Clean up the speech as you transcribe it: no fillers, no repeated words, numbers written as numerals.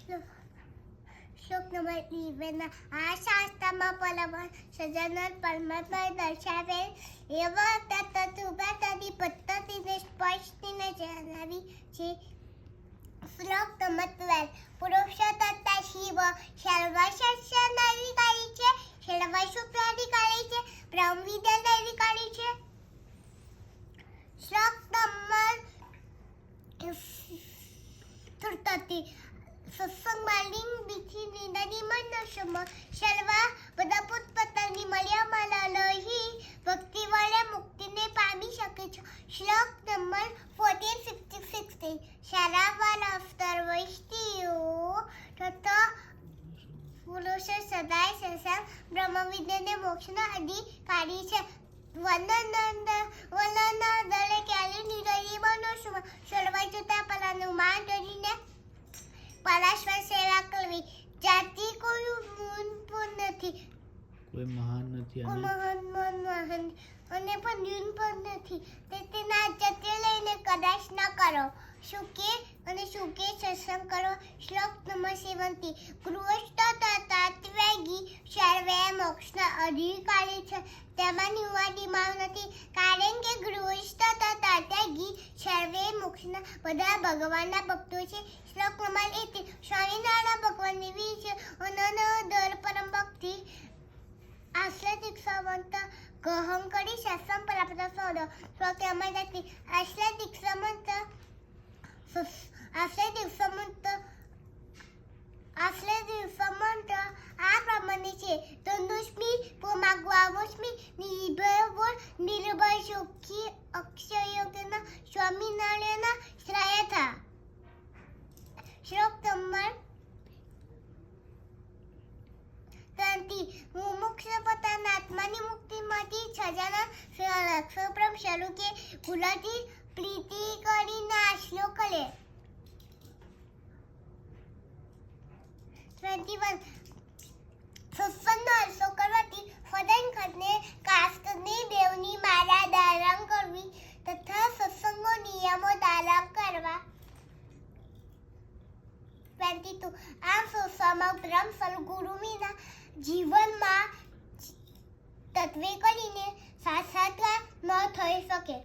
શ્લોક નંબર 11 આ શાસ્ત્રમાં સજાનંદ પરમાત્માએ દર્શાવેલ એવા તત્વની પદ્ધતિને સ્પષ્ટીને જણાવી છે. શ્લોક નંબર 12 પુરુષોત્તમ શિવ સર્વશસ્ત્રના અધિકારી છે, સર્વ શુક્રાધિકારી છે, બ્રહ્મ વિદ્યાના અધિકારી છે. શ્લોક નંબર 33 સત્સંગમાં લિંગ વિધિ નિંદાની મનુષ્યમાં સર્વ બધા પોતપોતાની મર્યાદામાં લઈ ભક્તિ વડે મુક્તિને પામી શકે છે. શ્લોક નંબર 14 સારા વાલા સર્વસ્તીઓ તથા પુરુષો સદાય સત્સંગ બ્રહ્મ વિદ્યાને મોક્ષના અધિકારી છે. વનનંદ દળે ક્યારે નિરયી મનુષ્યમાં સર્વાઈ જતા પલાનું માન ધરીને પરમેશ્વર સેવા કરવી. જાતિ કોઈ નથી, કોઈ મહાન નથી અને પણ ન્યૂન પણ નથી. તેના જતે લઈને કદાચ ન કરો. સુખે સત્સંગ કરો. શ્લોક નંબર 17 ગૃહસ્થ તથા ત્યાગી સર્વે મોક્ષના અધિકારી છે. તેમાં નિવાડીમાં નથી, કારણ કે ગૃહસ્થ તથા ત્યાગી સર્વે મોક્ષના બધા ભગવાનના ભક્તો છે. શ્લોક નંબર 18 સ્વામિનારાયણ ભગવાનની વિશે અનંત પરમ ભક્તિ આશ્રય દીક્ષાવંત ગહન કરી સત્સંગ પ્રાપ્ત સોદો. શ્લોક નંબર 19 આશ્રય દીક્ષાવંત આ પ્રમાણે છે. તનુષ્મી પોમાગવામોષ્મી નિર્ભય સુખી અક્ષયોગના સ્વામિનારાયણના શ્રાયથા. શ્લોક નંબર 20 મુમુક્ષ પોતાના આત્માની મુક્તિમાંથી સજાના સપ્રમ શરૂ કે ગુલાથી પ્રીતિ કરીને આ શ્લોક કરે. 21 સત્સંગનો અર્થો કરવાથી ફદન ખતને કાસ્તને દેવની માળા ધારણ કરવી તથા સત્સંગો નિયમો ધારણ કરવા. 22 આમ સમગ્ર સદગુરુ વિના જીવનમાં તત્વે કરીને સાક્ષાત્કાર ન થઈ શકે.